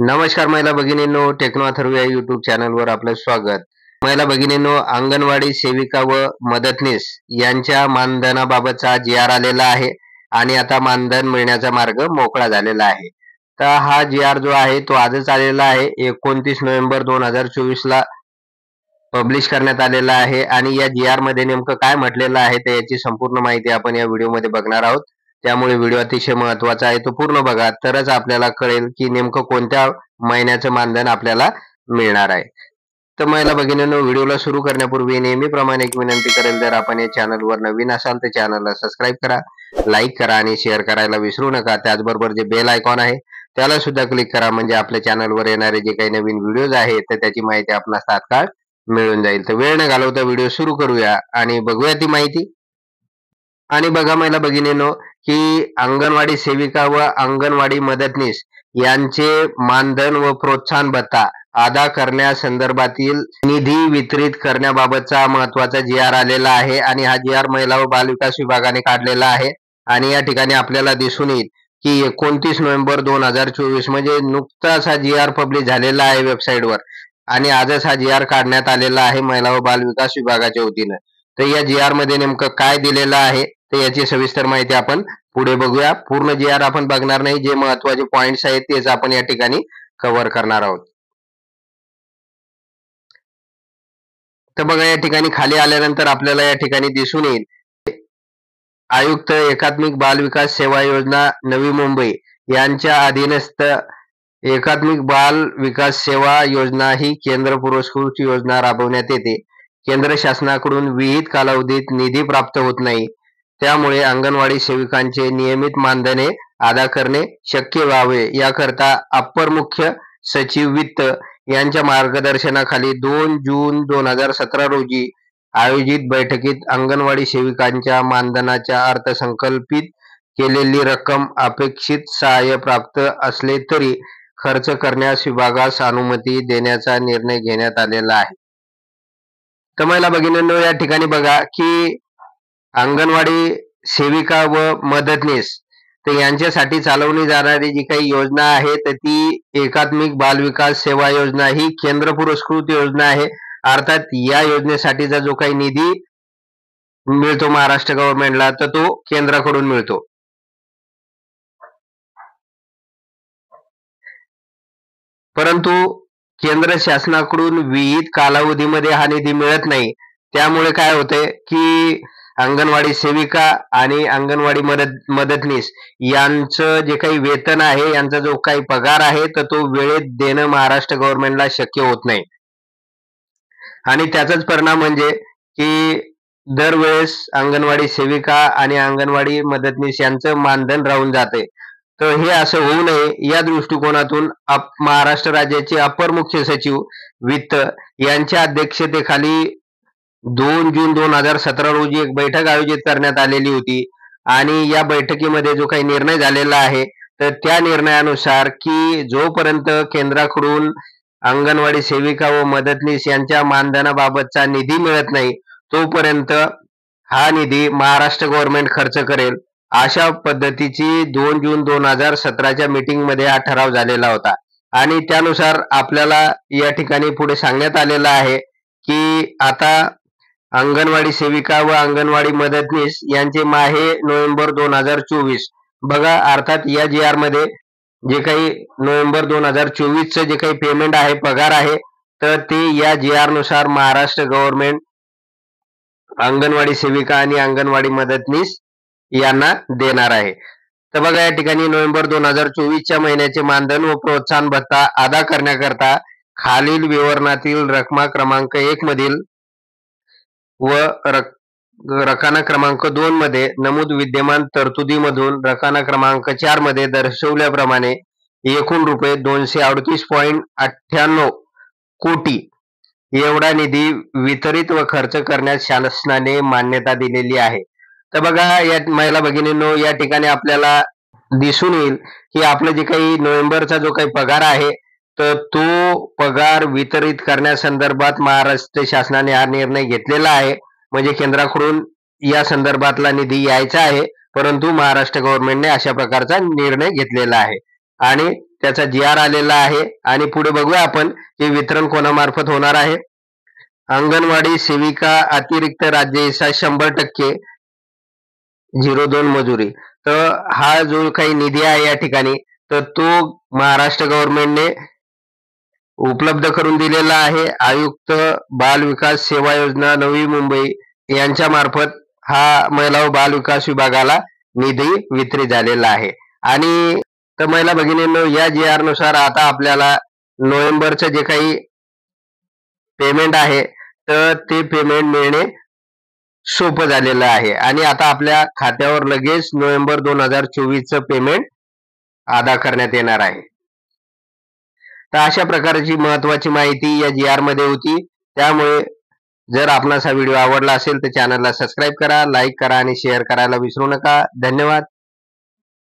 नमस्कार महिला भगिनींनो, टेक्नो अथर्व या युट्यूब चॅनलवर आपलं स्वागत. महिला भगिनींनो, अंगणवाडी सेविका व मदतनीस यांच्या मानधनाबाबतचा जी आर आलेला आहे आणि आता मानधन मिळण्याचा मार्ग मोकळा झालेला आहे. तर हा जी आर जो आहे तो आजच आलेला आहे. 29 नोव्हेंबर 2024 ला पब्लिश करण्यात आलेला आहे आणि या जी आर मध्ये नेमकं काय म्हटलेलं आहे तर याची संपूर्ण माहिती आपण या व्हिडिओमध्ये बघणार आहोत. त्यामुळे व्हिडिओ अतिशय महत्त्वाचा आहे, तो पूर्ण बघा, तरच आपल्याला कळेल की नेमकं कोणत्या महिन्याचं मानधन आपल्याला मिळणार आहे. तर महिला भगिनींनो, व्हिडिओला सुरू करण्यापूर्वी नेहमीप्रमाणे एक विनंती करेल, जर आपण या चॅनलवर नवीन असाल तर चॅनलला सबस्क्राईब करा, लाईक करा आणि शेअर करायला विसरू नका. त्याचबरोबर जे बेल आयकॉन आहे त्याला सुद्धा क्लिक करा, म्हणजे आपल्या चॅनलवर येणारे जे काही नवीन व्हिडिओज आहेत तर त्याची माहिती आपणास तात्काळ मिळून जाईल. तर वेळ न घालवता व्हिडिओ सुरू करूया आणि बघूया ती माहिती. आणि बघा महिला भगिनींनो, की अंगणवाडी सेविका व अंगणवाडी मदतनीस यांचे मानधन व प्रोत्साहन भत्ता अदा करण्यासंदर्भातील निधी वितरित करण्याबाबतचा महत्वाचा जी आर आलेला आहे आणि हा जी आर महिला व बालविकास विभागाने काढलेला आहे. आणि या ठिकाणी आपल्याला दिसून येईल की 29 नोव्हेंबर 2024 म्हणजे नुकताच हा जी आर पब्लिश झालेला आहे वेबसाईटवर आणि आजच हा जी आर काढण्यात आलेला आहे महिला व बालविकास विभागाच्या वतीनं. तर या जी आर मध्ये नेमकं काय दिलेलं आहे तर याची सविस्तर माहिती आपण पुढे बघूया. पूर्ण जी आर आपण बघणार नाही, जे महत्वाचे पॉइंट्स आहेत तेच आपण या ठिकाणी कव्हर करणार आहोत. तर बघा, या ठिकाणी खाली आल्यानंतर आपल्याला या ठिकाणी दिसून येईल आयुक्त एकात्मिक बाल विकास सेवा योजना नवी मुंबई यांच्या अधीनस्थ एकात्मिक बाल विकास सेवा योजना ही केंद्र पुरस्कृत योजना राबवण्यात येते. केंद्र शासनाकडून विहित कालावधीत निधी प्राप्त होत नाही, त्यामुळे अंगणवाडी सेविकांचे नियमित मानधने अदा करणे शक्य व्हावे याकरता अप्पर मुख्य सचिव वित्त यांच्या मार्गदर्शनाखाली 2 जून 2017 रोजी आयोजित बैठकीत अंगणवाडी सेविकांच्या मानधनाच्या अर्थसंकल्पित केलेली रक्कम अपेक्षित सहाय्य प्राप्त असले तरी खर्च करण्यास विभागास अनुमती देण्याचा निर्णय घेण्यात आलेला आहे. तर महिला भगिनींनो, या ठिकाणी बघा की अंगणवाडी सेविका व मदतनीस तर यांच्यासाठी चालवली जाणारी जी काही योजना आहे तर ती एकात्मिक बाल विकास सेवा योजना ही केंद्र पुरस्कृत योजना आहे. अर्थात या योजनेसाठीचा जो काही निधी मिळतो महाराष्ट्र गव्हर्नमेंटला तर तो केंद्राकडून मिळतो. परंतु केंद्र शासनाकडून विहित कालावधीमध्ये हा निधी मिळत नाही. त्यामुळे काय होते की अंगणवाडी सेविका आणि अंगणवाडी मदतनीस यांचं जे काही वेतन आहे, यांचा जो काही पगार आहे तर तो वेळेत देणं महाराष्ट्र गव्हर्नमेंटला शक्य होत नाही. आणि त्याचाच परिणाम म्हणजे की दरवेळेस अंगणवाडी सेविका आणि अंगणवाडी मदतनीस यांचं मानधन राहून जाते. तर हे असं होऊ नये या दृष्टिकोनातून महाराष्ट्र राज्याचे अपर मुख्य सचिव वित्त यांच्या अध्यक्षतेखाली 2 जून 2017 रोजी एक बैठक आयोजित करण्यात आलेली होती आणि या बैठकीमध्ये जो काही निर्णय झालेला आहे तर त्या निर्णयानुसार की जोपर्यंत केंद्राकडून अंगणवाडी सेविका व मदतनीस यांच्या मानधनाबाबतचा निधी मिळत नाही तोपर्यंत हा निधी महाराष्ट्र गव्हर्नमेंट खर्च करेल, अशा पद्धतीची 2 जून 2017च्या मीटिंग मध्ये हा ठराव झालेला होता. आणि त्यानुसार आपल्याला या ठिकाणी पुढे सांगण्यात आलेलं आहे की आता अंगणवाडी सेविका व अंगणवाडी मदतनीस यांचे माहे नोव्हेंबर 2024 बघा, अर्थात या जी आर मध्ये जे काही नोव्हेंबर 2024चं जे काही पेमेंट आहे, पगार आहे, तर ते या जी आर नुसार महाराष्ट्र गव्हर्नमेंट अंगणवाडी सेविका आणि अंगणवाडी मदतनीस यांना देणार आहे. तर बघा, या ठिकाणी नोव्हेंबर 2024च्या महिन्याचे मानधन व प्रोत्साहन भत्ता अदा करण्याकरता खालील विवरणातील रकमा क्रमांक 1 मधील व रकाना क्रमांक 2 मध्ये नमूद विद्यमान तरतुदीमधून रकाना क्रमांक 4 मध्ये दर्शवल्याप्रमाणे एकूण रुपये 238.98 कोटी एवढा निधी वितरित व खर्च करण्यास शासनाने मान्यता दिलेली आहे. तर बघा या महिला भगिनींनो, या ठिकाणी आपल्याला दिसून येईल की आपलं जे काही नोव्हेंबरचा जो काही पगार आहे तर तो पगार वितरित करण्यासंदर्भात महाराष्ट्र शासनाने हा निर्णय घेतलेला आहे. म्हणजे केंद्राकडून या संदर्भातला निधी यायचा आहे, परंतु महाराष्ट्र गव्हर्नमेंटने अशा प्रकारचा निर्णय घेतलेला आहे. आणि त्याचा GR आलेला आहे आणि पुढे बघूया आपण की वितरण कोणामार्फत होणार आहे. अंगणवाडी सेविका अतिरिक्त राज्य हिस्सा 100% 02 मजुरी. तर हा जो काही निधी आहे या ठिकाणी तर तो महाराष्ट्र गव्हर्नमेंटने उपलब्ध करून दिलेला आहे. आयुक्त बाल विकास सेवा योजना नवी मुंबई यांच्या मार्फत हा महिला व बाल विकास विभागाला निधी वितरित झालेला आहे. आणि तर महिला भगिनींनो, या GR नुसार आता आपल्याला नोव्हेंबरचं जे काही पेमेंट आहे तर ते पेमेंट मिळणे सोपं झालेलं आहे आणि आता आपल्या खात्यावर लगेच नोव्हेंबर 2024चं पेमेंट अदा करण्यात येणार आहे. तर अशा प्रकारची महत्वाची माहिती या GR मध्ये होती. त्यामुळे जर आपणास हा व्हिडिओ आवडला असेल तर चॅनलला सबस्क्राईब करा, लाईक करा आणि शेअर करायला विसरू नका. धन्यवाद.